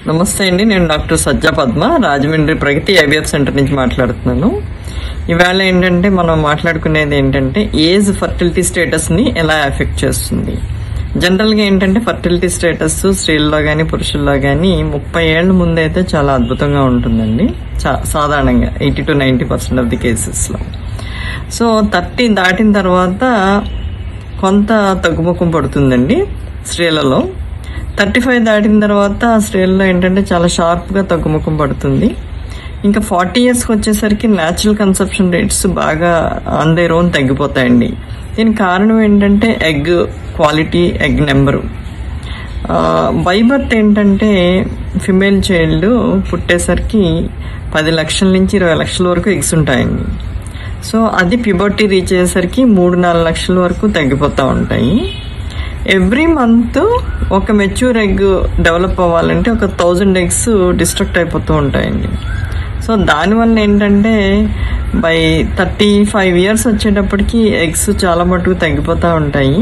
నమస్తే అండి, నేను డాక్టర్ సజ్జా పద్మ, రాజమండ్రి ప్రగతి ఐవీఎఫ్ సెంటర్ నుంచి మాట్లాడుతున్నాను. ఇవాళ ఏంటంటే మనం మాట్లాడుకునేది ఏంటంటే ఏజ్ ఫర్టిలిటీ స్టేటస్ని ఎలా ఎఫెక్ట్ చేస్తుంది. జనరల్గా ఏంటంటే ఫర్టిలిటీ స్టేటస్ స్త్రీల్లో కానీ పురుషుల్లో కానీ 30 ఏళ్ల ముందైతే చాలా అద్భుతంగా ఉంటుందండి. సాధారణంగా 80 to 90% ఆఫ్ ది కేసెస్లో. సో 30 దాటిన తర్వాత కొంత తగ్గుముఖం పడుతుందండి స్త్రీలలో. 35 దాటిన తర్వాత స్త్రీలలో ఏంటంటే చాలా షార్ప్గా తగ్గుముఖం పడుతుంది. ఇంకా 40 ఇయర్స్కి వచ్చేసరికి న్యాచురల్ కన్సెప్షన్ రేట్స్ బాగా ఆన్ దేర్ ఓన్ తగ్గిపోతాయండి. దీనికి కారణం ఏంటంటే egg quality, egg number. By birth ఏంటంటే ఫిమేల్ చైల్డ్ పుట్టేసరికి 10 లక్షల నుంచి 20 లక్షల వరకు ఎగ్స్ ఉంటాయండి. సో అది ప్యూబర్టీ రీచ్ అయ్యేసరికి 3-4 లక్షల వరకు తగ్గిపోతూ ఉంటాయి. ఎవ్రీ మంత్ ఒక మెచ్యూర్ ఎగ్ డెవలప్ అవ్వాలంటే ఒక 1000 ఎగ్స్ డిస్ట్రక్ట్ అయిపోతూ ఉంటాయండి. సో దానివల్ల ఏంటంటే బై 35 ఇయర్స్ వచ్చేటప్పటికి ఎగ్స్ చాలా మటుకు తగ్గిపోతూ ఉంటాయి.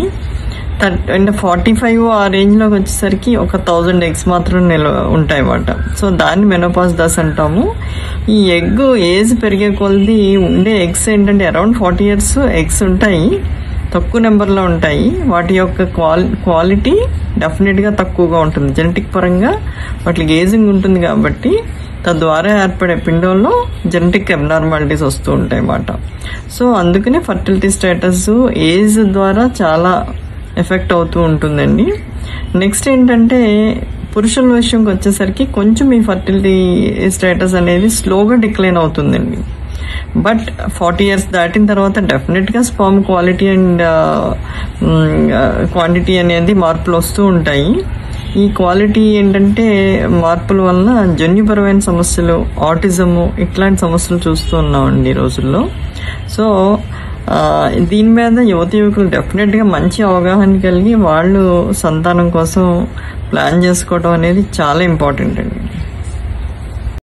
అంటే 45 ఆ రేంజ్లోకి వచ్చేసరికి ఒక 1000 ఎగ్స్ మాత్రం ఉంటాయి అన్నమాట. సో దాన్ని మెనోపాజ్ దశ అంటాము. ఈ ఎగ్ ఏజ్ పెరిగే కొలది ఉండే ఎగ్స్ ఏంటంటే అరౌండ్ 40 ఇయర్స్ ఎగ్స్ ఉంటాయి, తక్కువ నెంబర్లో ఉంటాయి. వాటి యొక్క క్వాలిటీ డెఫినెట్గా తక్కువగా ఉంటుంది. జెనెటిక్ పరంగా వాటికి ఏజింగ్ ఉంటుంది కాబట్టి తద్వారా ఏర్పడే పిండంలో జెనెటిక్ అబ్నార్మాలిటీస్ వస్తూ ఉంటాయి అన్నమాట. సో అందుకనే ఫర్టిలిటీ స్టేటస్ ఏజ్ ద్వారా చాలా ఎఫెక్ట్ అవుతూ ఉంటుందండి. నెక్స్ట్ ఏంటంటే పురుషుల విషయంకి వచ్చేసరికి కొంచెం ఈ ఫర్టిలిటీ స్టేటస్ అనేది స్లోగా డిక్లైన్ అవుతుందండి. బట్ 40 ఇయర్స్ దాటిన తర్వాత డెఫినెట్గా స్పర్మ్ క్వాలిటీ అండ్ క్వాంటిటీ అనేది మార్పులు వస్తూ ఉంటాయి. ఈ క్వాలిటీ ఏంటంటే మార్పుల వల్ల జన్యుపరమైన సమస్యలు, ఆటిజము ఇట్లాంటి సమస్యలు చూస్తూ ఉన్నామండి ఈ రోజుల్లో. సో దీని మీద యువకులు డెఫినెట్గా మంచి అవగాహన కలిగి వాళ్ళు సంతానం కోసం ప్లాన్ చేసుకోవడం అనేది చాలా ఇంపార్టెంట్ అండి.